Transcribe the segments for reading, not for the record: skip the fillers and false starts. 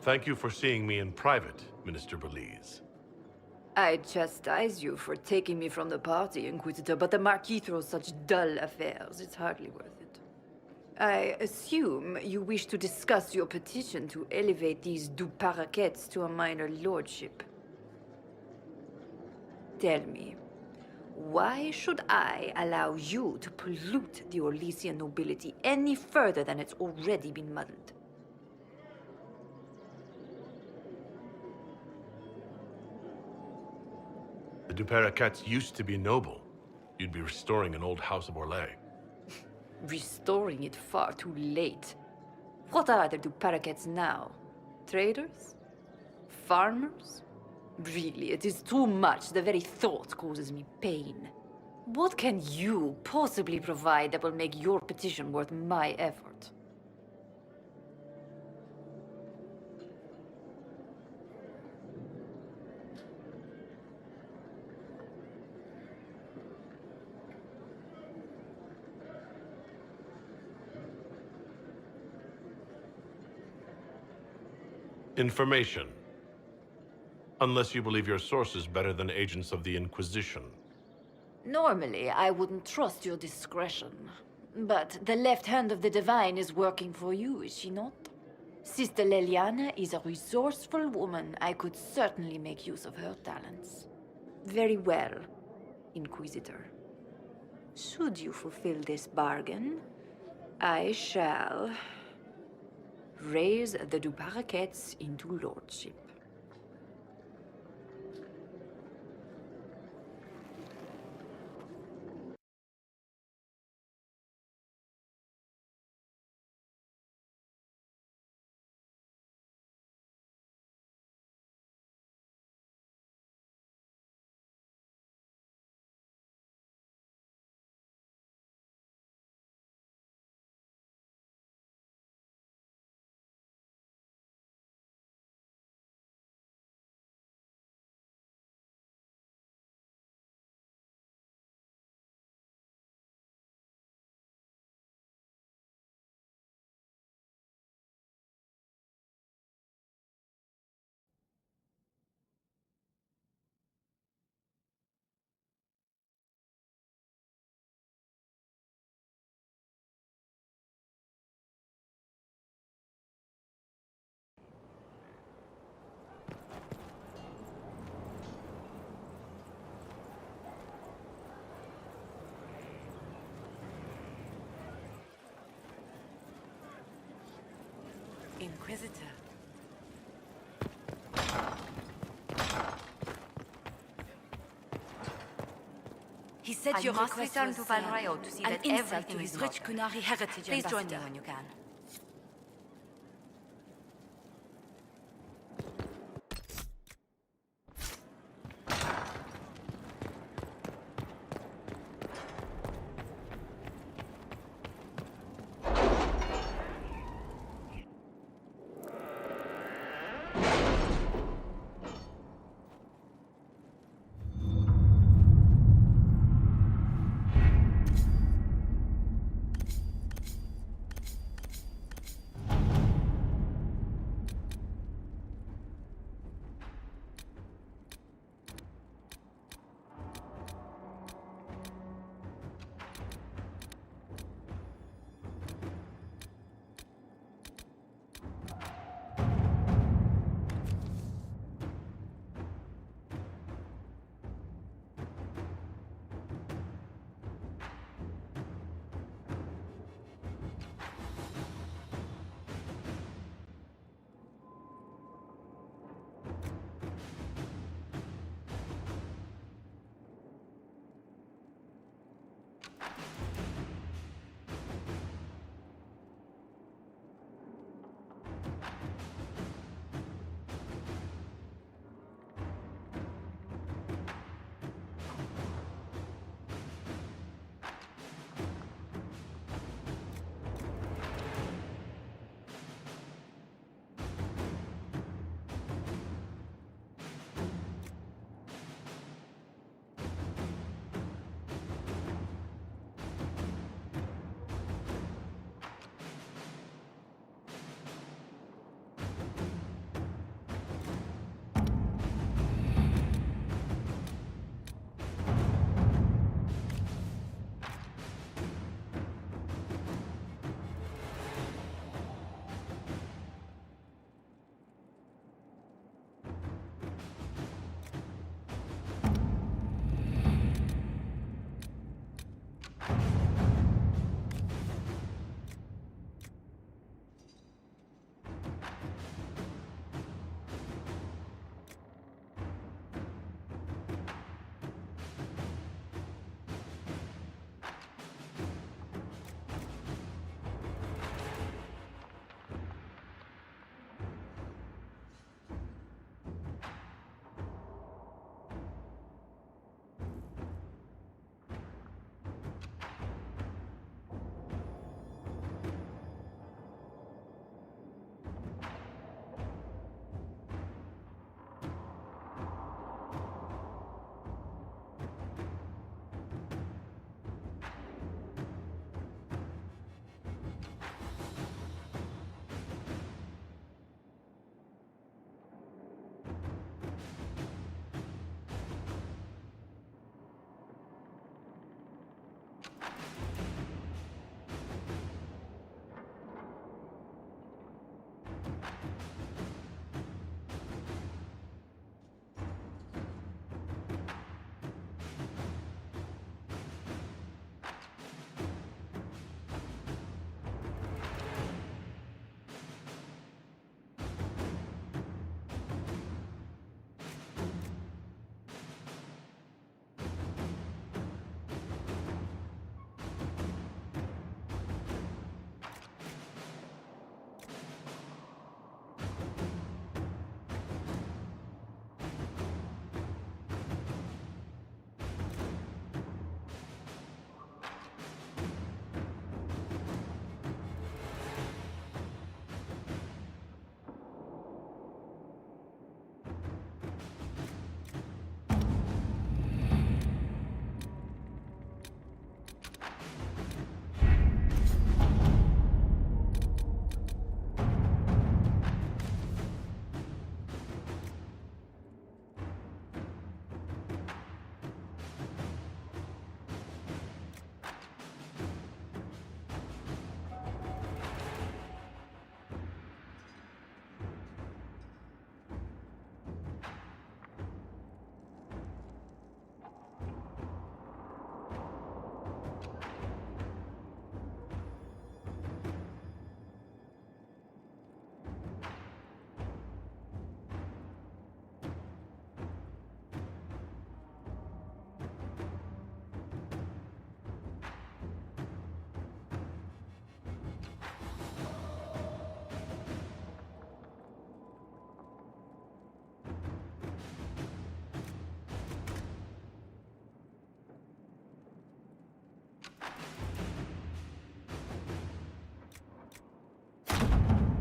Thank you for seeing me in private, Minister Belize. I chastise you for taking me from the party, Inquisitor, but the Marquis throws such dull affairs, it's hardly worth it. I assume you wish to discuss your petition to elevate these du Paraquets to a minor lordship. Tell me, why should I allow you to pollute the Orlesian nobility any further than it's already been muddled? The Duperacats used to be noble. You'd be restoring an old house of Orlais. Restoring it far too late. What are the Duperacats now? Traders? Farmers? Really, it is too much. The very thought causes me pain. What can you possibly provide that will make your petition worth my effort? Information. Unless you believe your sources better than agents of the Inquisition. Normally, I wouldn't trust your discretion. But the left hand of the Divine is working for you, is she not? Sister Leliana is a resourceful woman. I could certainly make use of her talents. Very well, Inquisitor. Should you fulfill this bargain, I shall raise the Duparacets into lordship. Inquisitor. He said your must request return was to Valrayo to see an that insult everything to is his in rich order. Kunari heritage. Please join me Ambassador. when you can.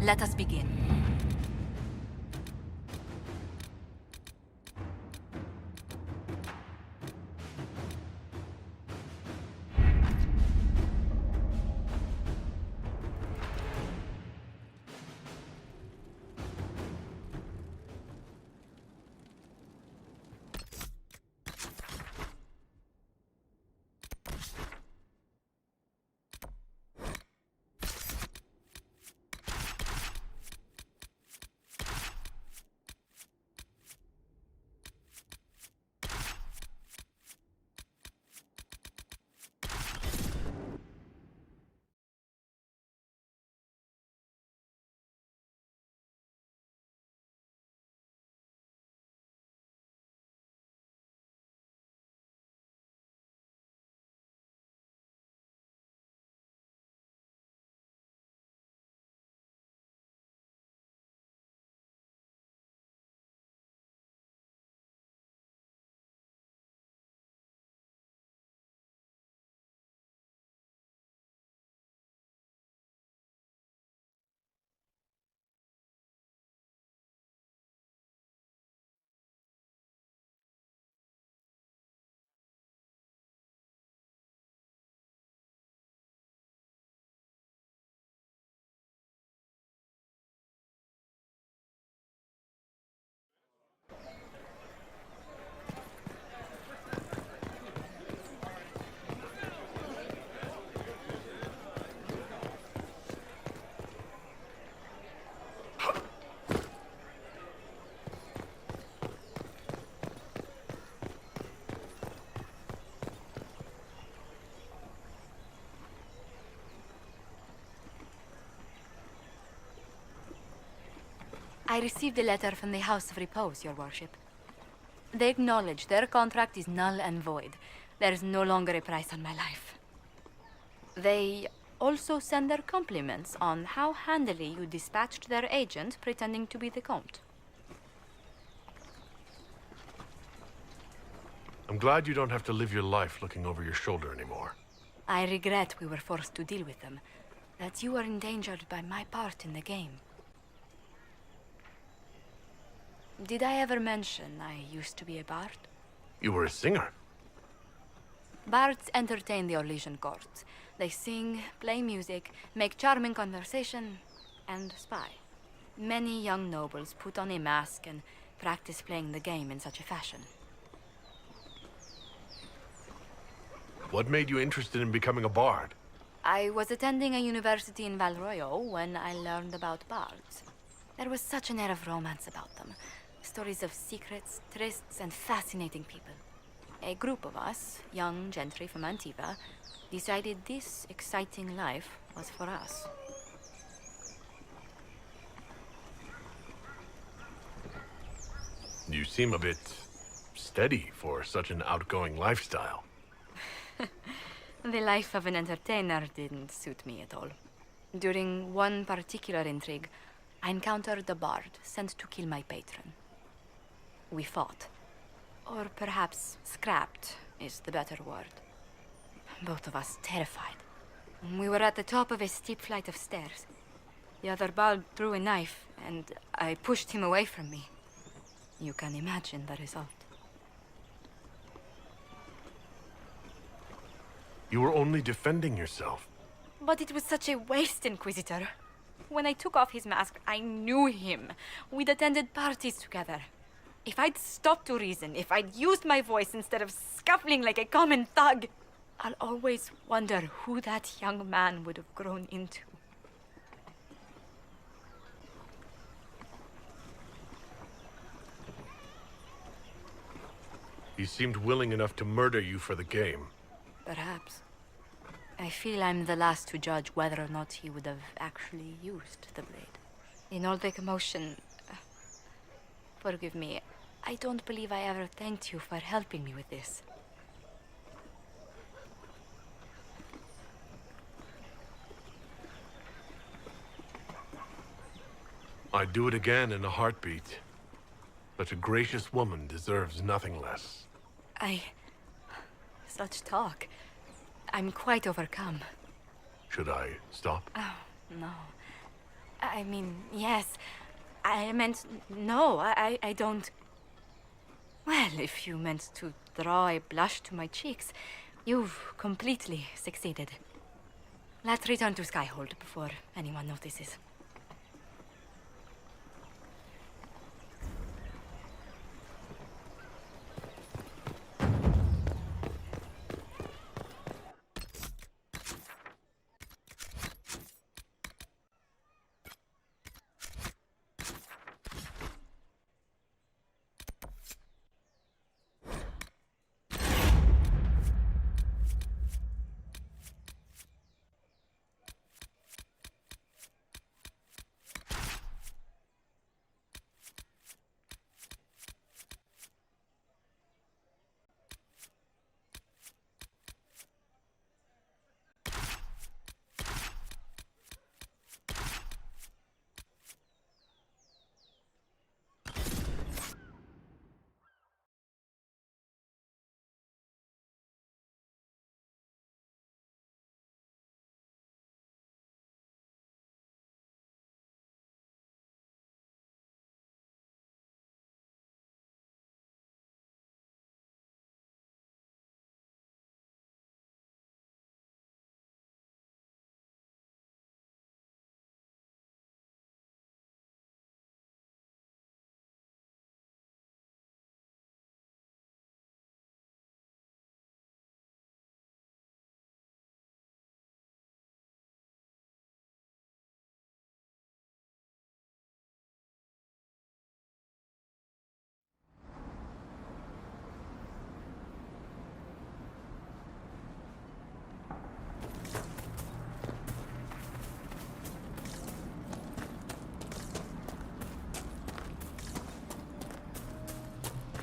Let us begin. I received a letter from the House of Repose, Your Worship. They acknowledge their contract is null and void. There is no longer a price on my life. They also send their compliments on how handily you dispatched their agent pretending to be the Comte. I'm glad you don't have to live your life looking over your shoulder anymore. I regret we were forced to deal with them, that you were endangered by my part in the game. Did I ever mention I used to be a bard? You were a singer. Bards entertain the Orlesian courts. They sing, play music, make charming conversation, and spy. Many young nobles put on a mask and practice playing the game in such a fashion. What made you interested in becoming a bard? I was attending a university in Valroyo when I learned about bards. There was such an air of romance about them. Stories of secrets, trysts, and fascinating people. A group of us, young gentry from Antiva, decided this exciting life was for us. You seem a bit steady for such an outgoing lifestyle. The life of an entertainer didn't suit me at all. During one particular intrigue, I encountered a bard sent to kill my patron. We fought. Or perhaps scrapped is the better word. Both of us terrified. We were at the top of a steep flight of stairs. The other bard drew a knife, and I pushed him away from me. You can imagine the result. You were only defending yourself. But it was such a waste, Inquisitor. When I took off his mask, I knew him. We'd attended parties together. If I'd stopped to reason, if I'd used my voice instead of scuffling like a common thug, I'll always wonder who that young man would have grown into. He seemed willing enough to murder you for the game. Perhaps. I feel I'm the last to judge whether or not he would have actually used the blade. In all the commotion... forgive me, I don't believe I ever thanked you for helping me with this. I'd do it again in a heartbeat. Such a gracious woman deserves nothing less. Such talk. I'm quite overcome. Should I stop? Oh, no. I mean, yes. I meant, no, I don't... Well, if you meant to draw a blush to my cheeks, you've completely succeeded. Let's return to Skyhold before anyone notices.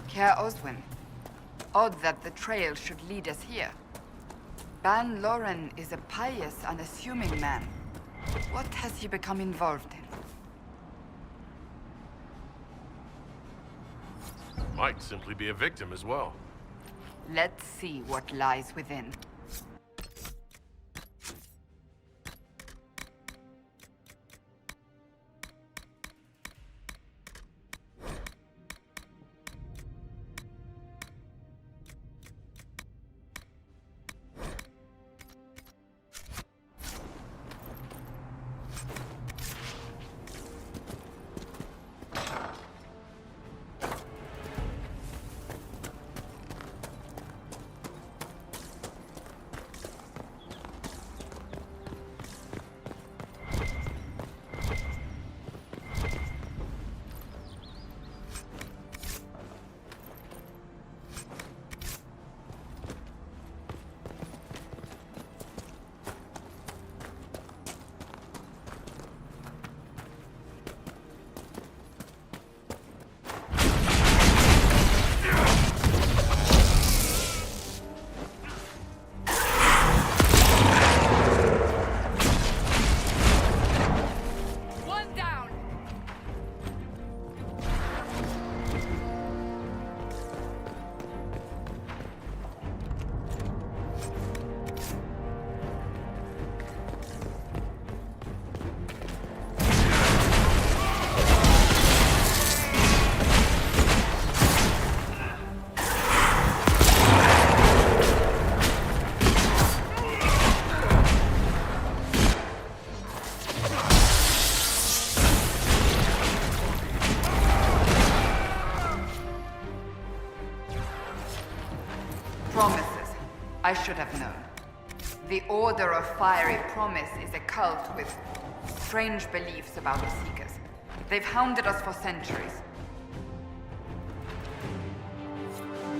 Care Oswin. Odd that the trail should lead us here. Ban Loren is a pious, unassuming man. What has he become involved in? Might simply be a victim as well. Let's see what lies within. Promises. I should have known. The Order of Fiery Promise is a cult with strange beliefs about the Seekers. They've hounded us for centuries.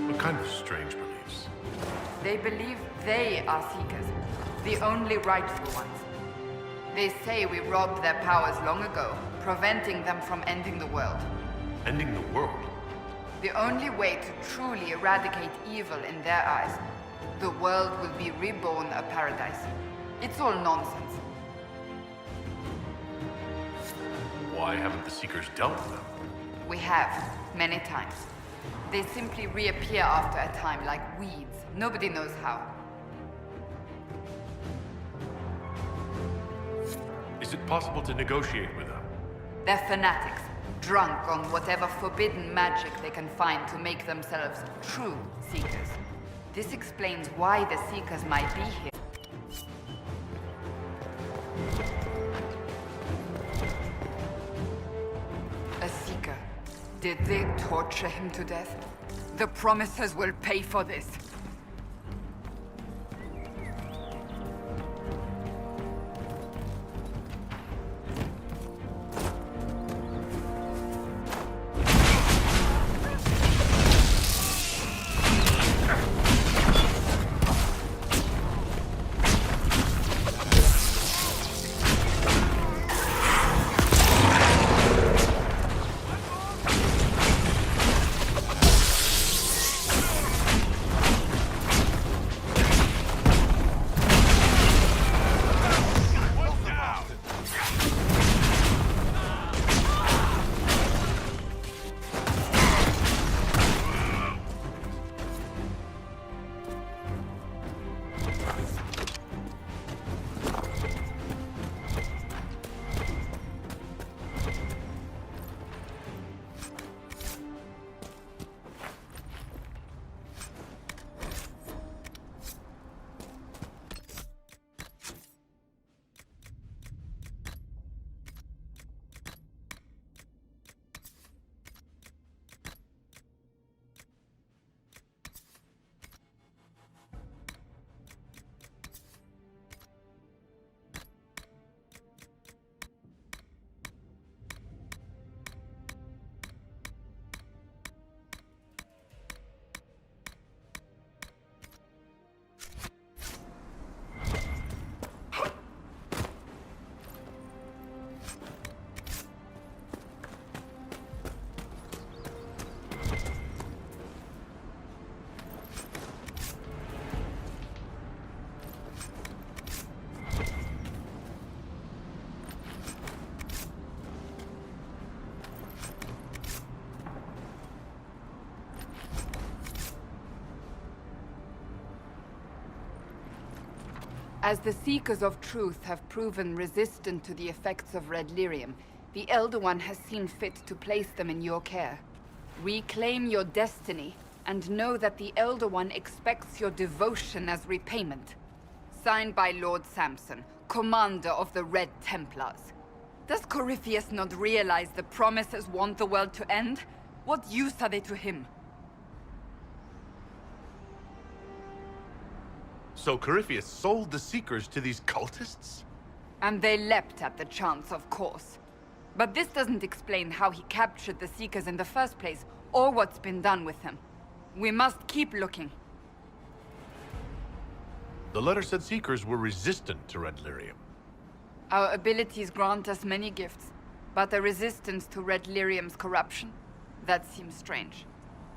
What kind of strange beliefs? They believe they are Seekers, the only rightful ones. They say we robbed their powers long ago, preventing them from ending the world. Ending the world? The only way to truly eradicate evil in their eyes, the world will be reborn a paradise. It's all nonsense. Why haven't the Seekers dealt with them? We have, many times. They simply reappear after a time like weeds. Nobody knows how. Is it possible to negotiate with them? They're fanatics, drunk on whatever forbidden magic they can find to make themselves true Seekers. This explains why the Seekers might be here. A Seeker. Did they torture him to death? The Promisers will pay for this. As the Seekers of Truth have proven resistant to the effects of red lyrium, the Elder One has seen fit to place them in your care. Reclaim your destiny, and know that the Elder One expects your devotion as repayment. Signed by Lord Samson, Commander of the Red Templars. Does Corypheus not realize the Promisers want the world to end? What use are they to him? So Corypheus sold the Seekers to these cultists? And they leapt at the chance, of course. But this doesn't explain how he captured the Seekers in the first place, or what's been done with them. We must keep looking. The letter said Seekers were resistant to red lyrium. Our abilities grant us many gifts, but a resistance to red lyrium's corruption? That seems strange.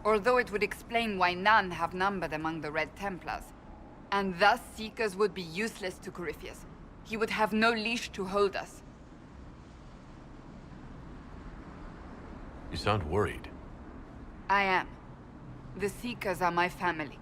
Although it would explain why none have numbered among the Red Templars. And thus Seekers would be useless to Corypheus. He would have no leash to hold us. You sound worried. I am. The Seekers are my family.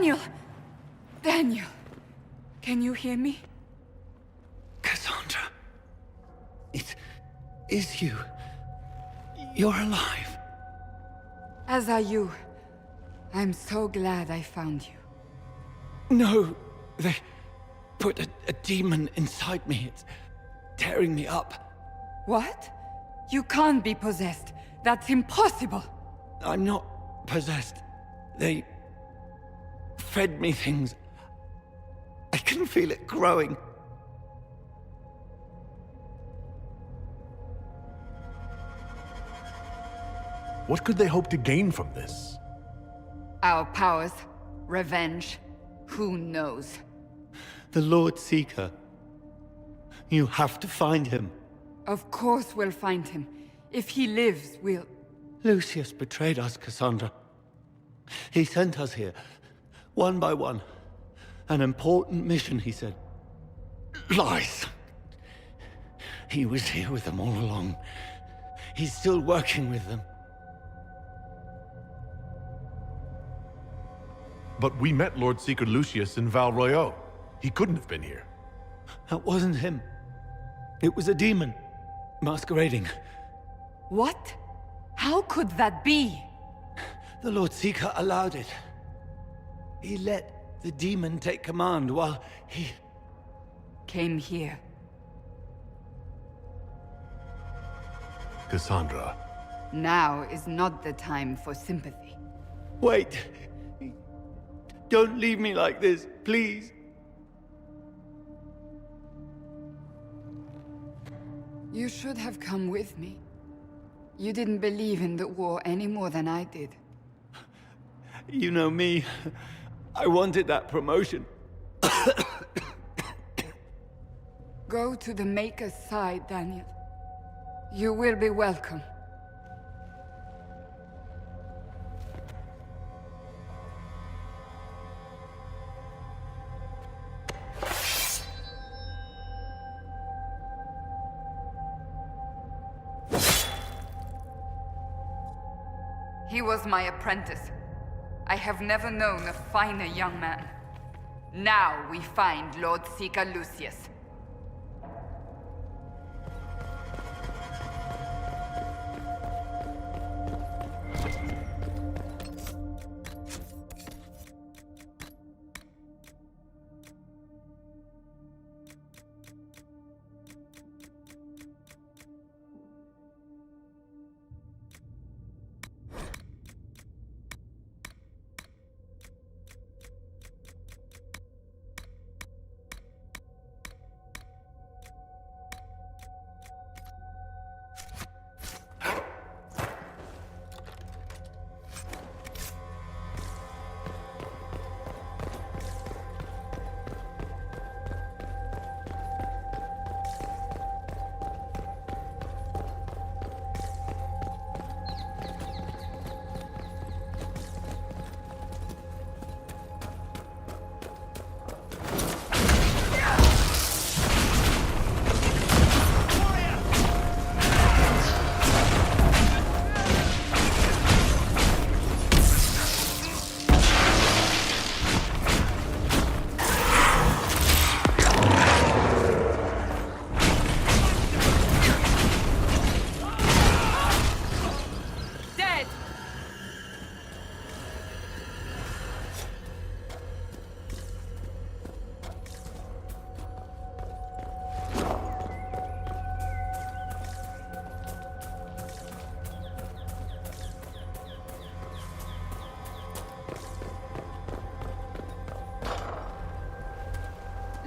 Daniel! Daniel! Can you hear me? Cassandra. It is you. You're alive. As are you. I'm so glad I found you. No, they put a demon inside me. It's tearing me up. What? You can't be possessed. That's impossible. I'm not possessed. They fed me things. I can feel it growing. What could they hope to gain from this? Our powers, revenge, who knows? The Lord Seeker. You have to find him. Of course we'll find him. If he lives, we'll... Lucius betrayed us, Cassandra. He sent us here, one by one. An important mission, he said. Lies! He was here with them all along. He's still working with them. But we met Lord Seeker Lucius in Val Royeaux. He couldn't have been here. That wasn't him. It was a demon, masquerading. What? How could that be? The Lord Seeker allowed it. He let the demon take command while he... Came here. Cassandra. Now is not the time for sympathy. Wait! Don't leave me like this, please. You should have come with me. You didn't believe in the war any more than I did. You know me. I wanted that promotion. Go to the Maker's side, Daniel. You will be welcome. He was my apprentice. I have never known a finer young man. Now we find Lord Seeker Lucius.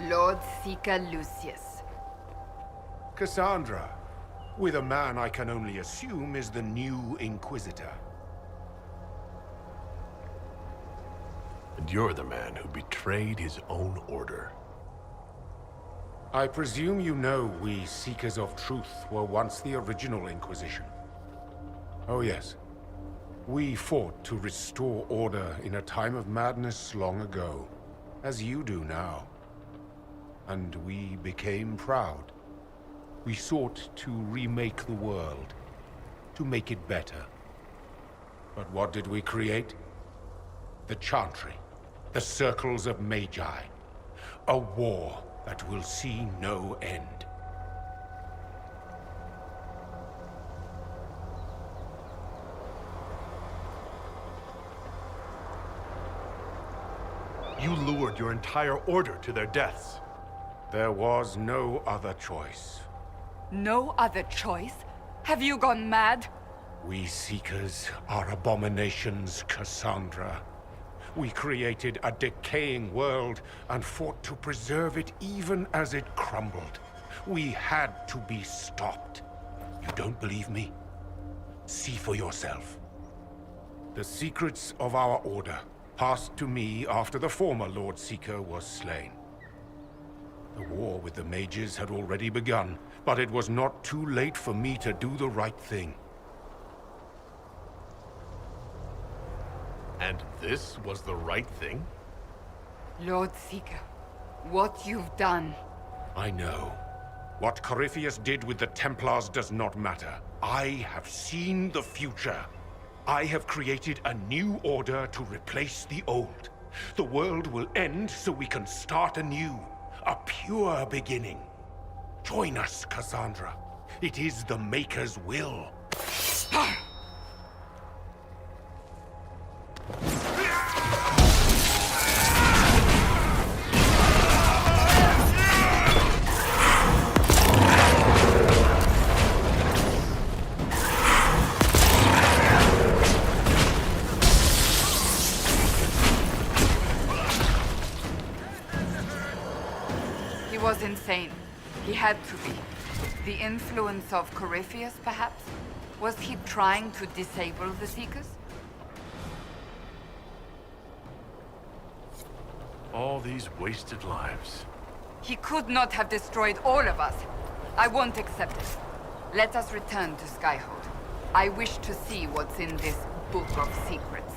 Lord Seeker Lucius. Cassandra, with a man I can only assume is the new Inquisitor. And you're the man who betrayed his own order. I presume you know we Seekers of Truth were once the original Inquisition. Oh yes. We fought to restore order in a time of madness long ago, as you do now. And we became proud. We sought to remake the world, to make it better. But what did we create? The Chantry, the circles of Magi. A war that will see no end. You lured your entire order to their deaths. There was no other choice. No other choice? Have you gone mad? We Seekers are abominations, Cassandra. We created a decaying world and fought to preserve it even as it crumbled. We had to be stopped. You don't believe me? See for yourself. The secrets of our order passed to me after the former Lord Seeker was slain. The war with the Mages had already begun, but it was not too late for me to do the right thing. And this was the right thing? Lord Seeker, what you've done. I know. What Corypheus did with the Templars does not matter. I have seen the future. I have created a new order to replace the old. The world will end so we can start anew. A pure beginning. Join us, Cassandra. It is the Maker's will. He was insane. He had to be. The influence of Corypheus, perhaps? Was he trying to disable the Seekers? All these wasted lives. He could not have destroyed all of us. I won't accept it. Let us return to Skyhold. I wish to see what's in this Book of Secrets.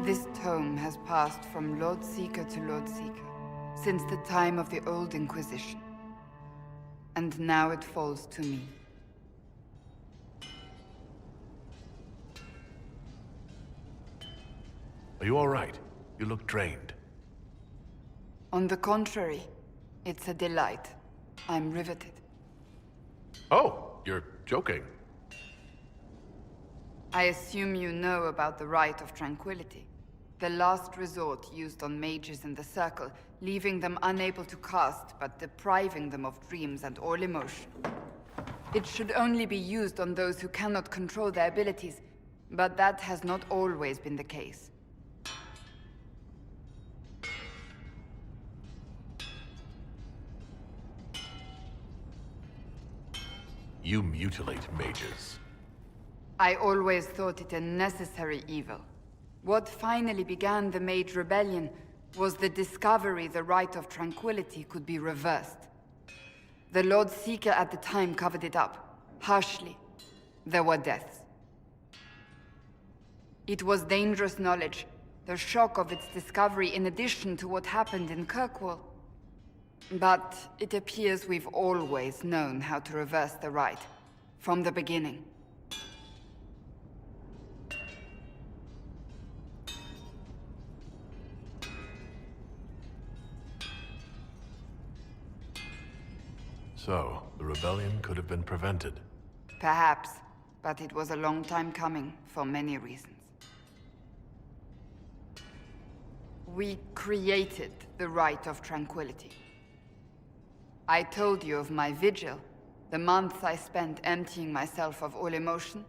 This tome has passed from Lord Seeker to Lord Seeker since the time of the old Inquisition. And now it falls to me. Are you all right? You look drained. On the contrary, it's a delight. I'm riveted. Oh, you're joking. I assume you know about the Rite of Tranquility. The last resort used on mages in the Circle, leaving them unable to cast, but depriving them of dreams and all emotion. It should only be used on those who cannot control their abilities, but that has not always been the case. You mutilate mages. I always thought it a necessary evil. What finally began the Mage Rebellion was the discovery the Rite of Tranquility could be reversed. The Lord Seeker at the time covered it up, harshly. There were deaths. It was dangerous knowledge, the shock of its discovery in addition to what happened in Kirkwall. But it appears we've always known how to reverse the Rite, from the beginning. So, the rebellion could have been prevented. Perhaps, but it was a long time coming, for many reasons. We created the Rite of Tranquility. I told you of my vigil, the months I spent emptying myself of all emotion.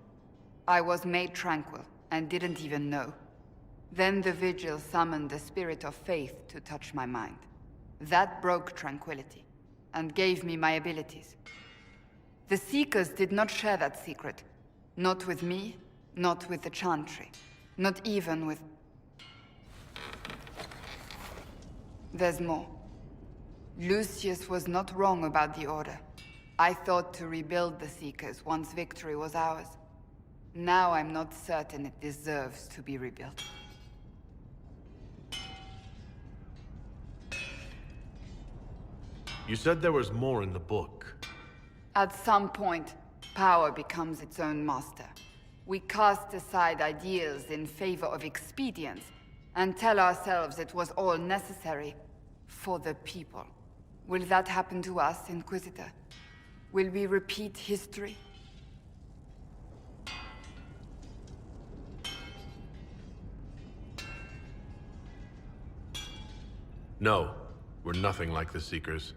I was made tranquil, and didn't even know. Then the vigil summoned the spirit of faith to touch my mind. That broke tranquility, and gave me my abilities. The Seekers did not share that secret. Not with me, not with the Chantry, not even with... There's more. Lucius was not wrong about the Order. I thought to rebuild the Seekers once victory was ours. Now I'm not certain it deserves to be rebuilt. You said there was more in the book. At some point, power becomes its own master. We cast aside ideals in favor of expedience, and tell ourselves it was all necessary for the people. Will that happen to us, Inquisitor? Will we repeat history? No, we're nothing like the Seekers.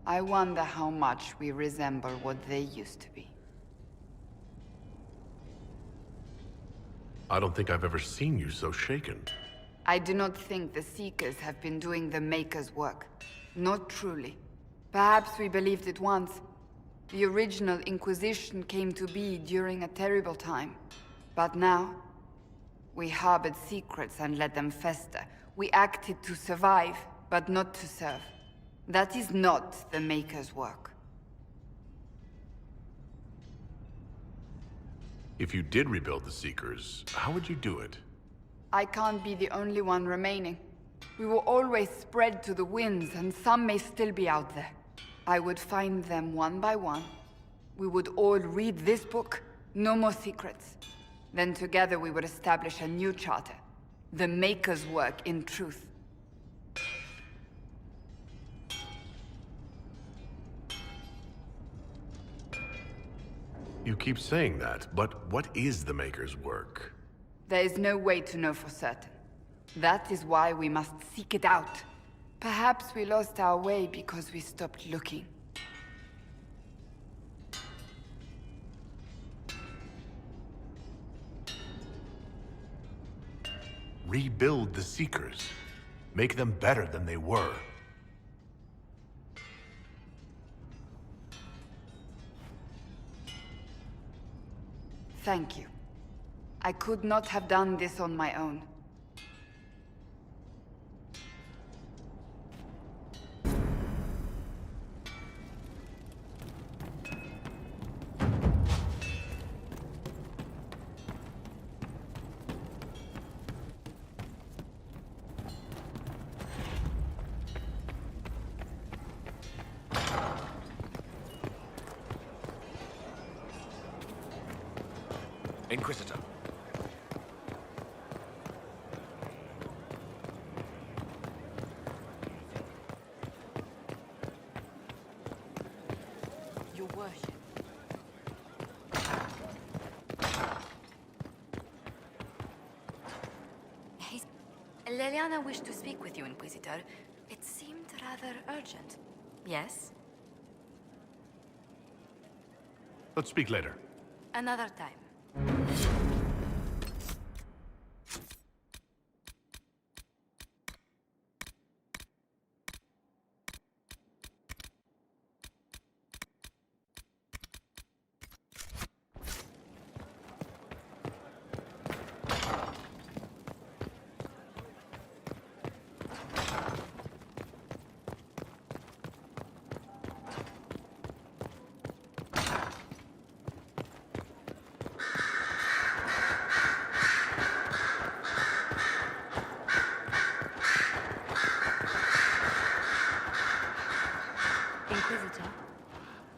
I wonder how much we resemble what they used to be. I don't think I've ever seen you so shaken. I do not think the Seekers have been doing the Maker's work. Not truly. Perhaps we believed it once. The original Inquisition came to be during a terrible time. But now, we harbored secrets and let them fester. We acted to survive, but not to serve. That is not the Maker's work. If you did rebuild the Seekers, how would you do it? I can't be the only one remaining. We will always spread to the winds, and some may still be out there. I would find them one by one. We would all read this book, no more secrets. Then together we would establish a new charter. The Maker's work in truth. You keep saying that, but what is the Maker's work? There is no way to know for certain. That is why we must seek it out. Perhaps we lost our way because we stopped looking. Rebuild the Seekers. Make them better than they were. Thank you. I could not have done this on my own. Inquisitor. Your worship. Leliana wished to speak with you, Inquisitor. It seemed rather urgent. Yes? Let's speak later. Another time.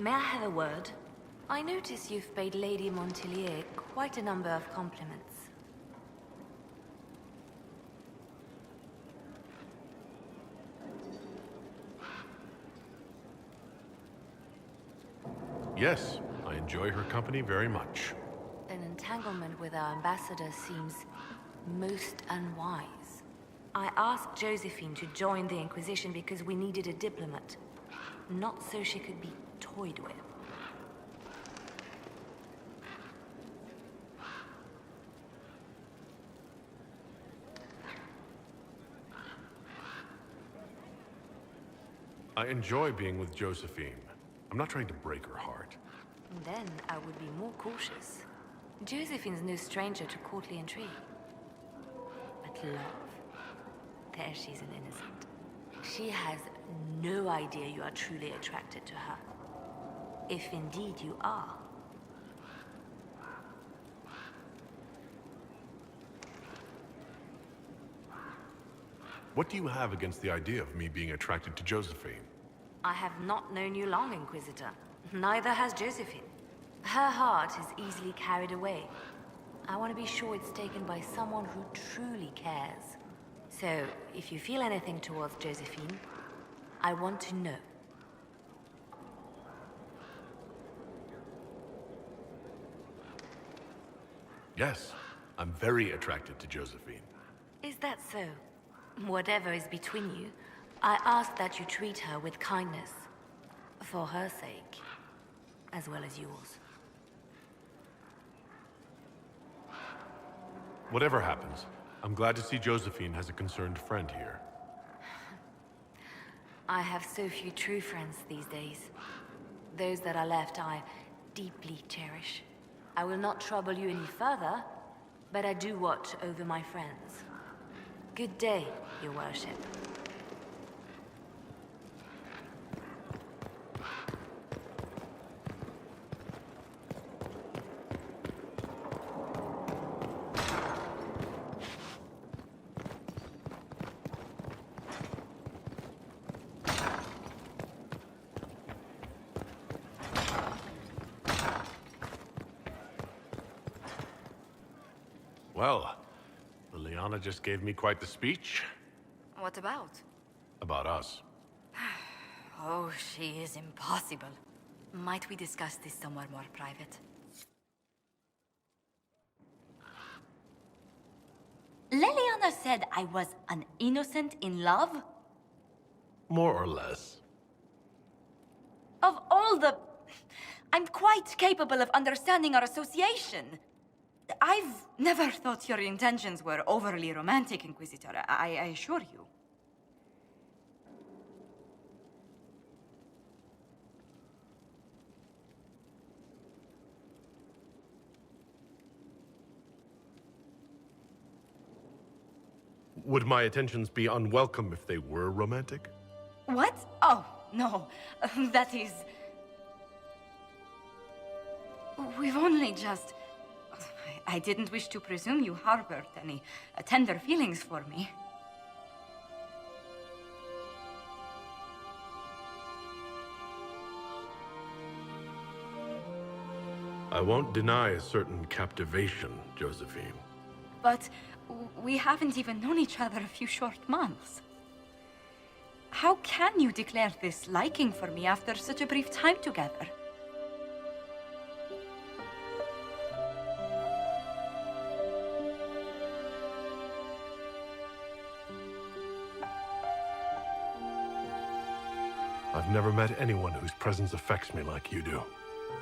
May I have a word? I notice you've paid Lady Montelier quite a number of compliments. Yes, I enjoy her company very much. An entanglement with our ambassador seems most unwise. I asked Josephine to join the Inquisition because we needed a diplomat, not so she could be toyed with. I enjoy being with Josephine. I'm not trying to break her heart. Then I would be more cautious. Josephine's no stranger to courtly intrigue. But love, there she's an innocent. She has no idea you are truly attracted to her. If indeed you are. What do you have against the idea of me being attracted to Josephine? I have not known you long, Inquisitor. Neither has Josephine. Her heart is easily carried away. I want to be sure it's taken by someone who truly cares. So, if you feel anything towards Josephine, I want to know. Yes, I'm very attracted to Josephine. Is that so? Whatever is between you, I ask that you treat her with kindness. For her sake, as well as yours. Whatever happens, I'm glad to see Josephine has a concerned friend here. I have so few true friends these days. Those that are left I deeply cherish. I will not trouble you any further, but I do watch over my friends. Good day, Your Worship. Well, Liliana just gave me quite the speech What about? about us. Oh, she is impossible. Might we discuss this somewhere more private? Leliana said I was an innocent in love? More or less. Of all the... I'm quite capable of understanding our association. I've never thought your intentions were overly romantic, Inquisitor. I assure you. Would my attentions be unwelcome if they were romantic? What? Oh, no. That is... We've only just... I didn't wish to presume you harbored any tender feelings for me. I won't deny a certain captivation, Josephine. But we haven't even known each other a few short months. How can you declare this liking for me after such a brief time together? I've never met anyone whose presence affects me like you do.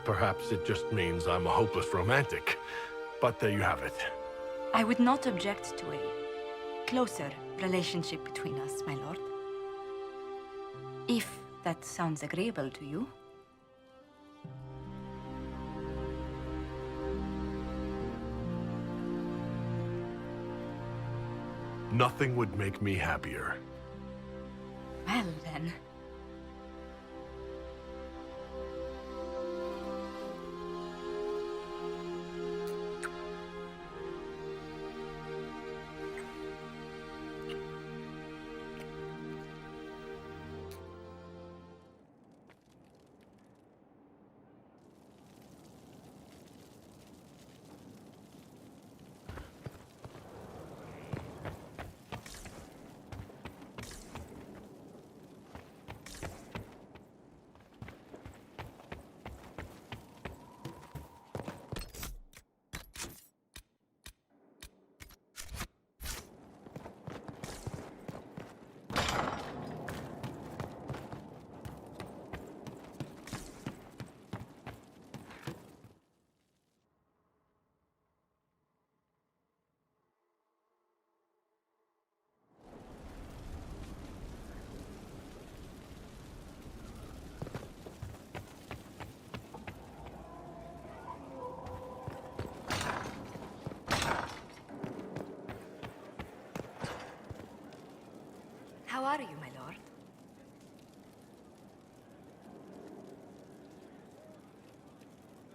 Perhaps it just means I'm a hopeless romantic. But there you have it. I would not object to a closer relationship between us, my lord. If that sounds agreeable to you. Nothing would make me happier. Well, then.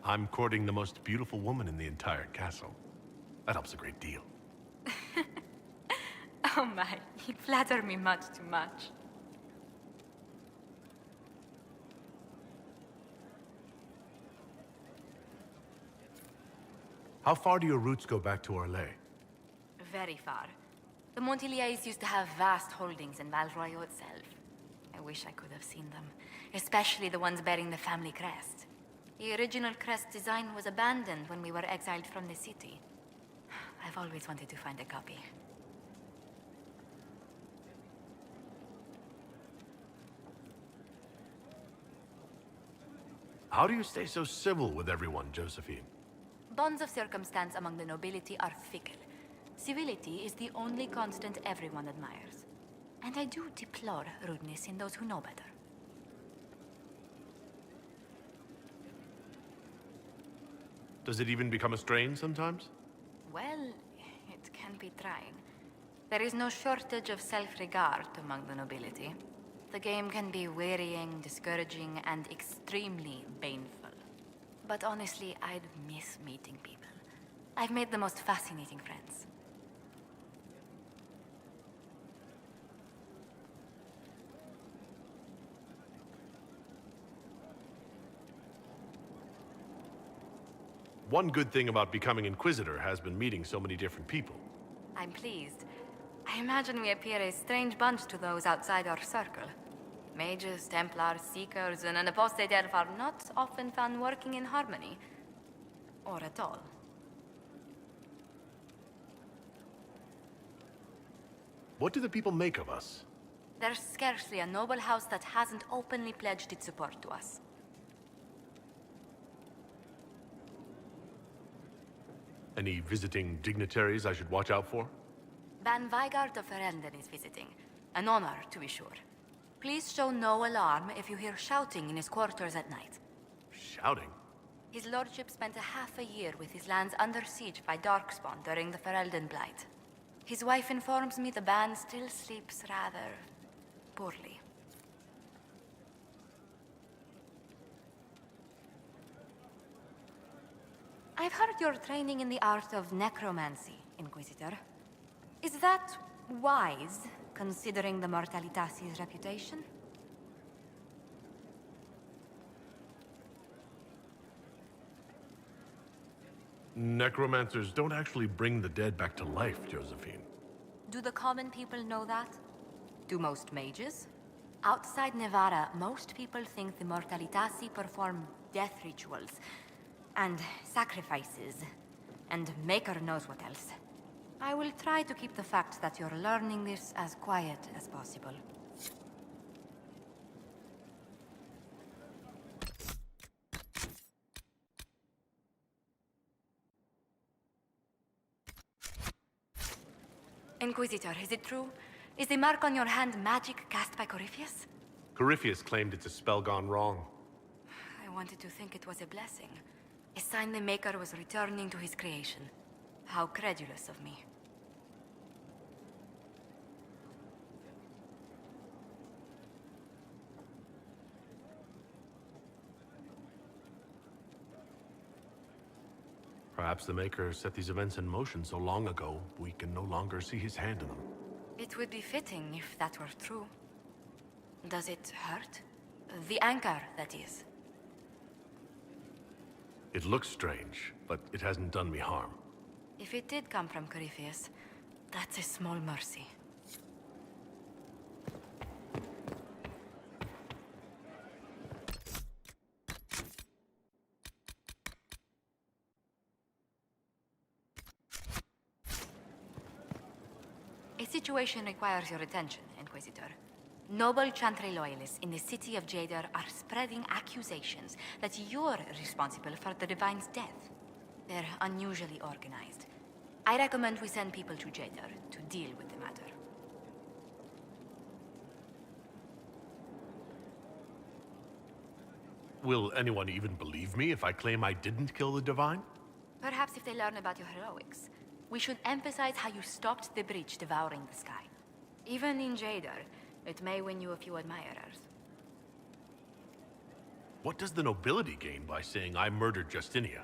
I'm courting the most beautiful woman in the entire castle. That helps a great deal. Oh my, you flatter me much too much. How far do your roots go back to Orlais? Very far. The Montiliers used to have vast holdings in Val Royaux itself. I wish I could have seen them, especially the ones bearing the family crest. The original crest design was abandoned when we were exiled from the city. I've always wanted to find a copy. How do you stay so civil with everyone, Josephine? Bonds of circumstance among the nobility are fickle. Civility is the only constant everyone admires. And I do deplore rudeness in those who know better. Does it even become a strain sometimes? Well, it can be trying. There is no shortage of self-regard among the nobility. The game can be wearying, discouraging, and extremely baneful. But honestly, I'd miss meeting people. I've made the most fascinating friends. One good thing about becoming Inquisitor has been meeting so many different people. I'm pleased. I imagine we appear a strange bunch to those outside our circle. Mages, Templars, Seekers, and an apostate elf are not often found working in harmony. Or at all. What do the people make of us? There's scarcely a noble house that hasn't openly pledged its support to us. Any visiting dignitaries I should watch out for? Ban Vigard of Ferelden is visiting. An honor, to be sure. Please show no alarm if you hear shouting in his quarters at night. Shouting? His lordship spent half a year with his lands under siege by Darkspawn during the Ferelden Blight. His wife informs me the Ban still sleeps rather poorly. I've heard you're training in the art of necromancy, Inquisitor. Is that wise, considering the Mortalitasi's reputation? Necromancers don't actually bring the dead back to life, Josephine. Do the common people know that? Do most mages? Outside Nevada, most people think the Mortalitasi perform death rituals, and sacrifices, and Maker knows what else. I will try to keep the fact that you're learning this as quiet as possible. Inquisitor, is it true? Is the mark on your hand magic cast by Corypheus? Corypheus claimed it's a spell gone wrong. I wanted to think it was a blessing. A sign the Maker was returning to his creation. How credulous of me. Perhaps the Maker set these events in motion so long ago, we can no longer see his hand in them. It would be fitting if that were true. Does it hurt? The anchor, that is. It looks strange, but it hasn't done me harm. If it did come from Corypheus, that's a small mercy. A situation requires your attention, Inquisitor. Noble Chantry loyalists in the city of Jadar are spreading accusations that you're responsible for the Divine's death. They're unusually organized. I recommend we send people to Jadar to deal with the matter. Will anyone even believe me if I claim I didn't kill the Divine? Perhaps if they learn about your heroics. We should emphasize how you stopped the breach devouring the sky. Even in Jadar, it may win you a few admirers. What does the nobility gain by saying I murdered Justinia?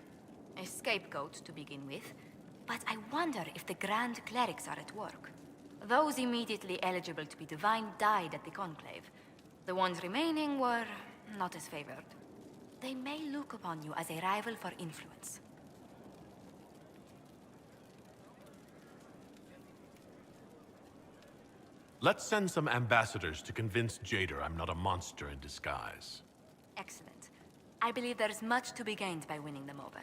A scapegoat to begin with, but I wonder if the Grand Clerics are at work. Those immediately eligible to be divine died at the Conclave. The ones remaining were not as favored. They may look upon you as a rival for influence. Let's send some ambassadors to convince Jader I'm not a monster in disguise. Excellent. I believe there's much to be gained by winning them over.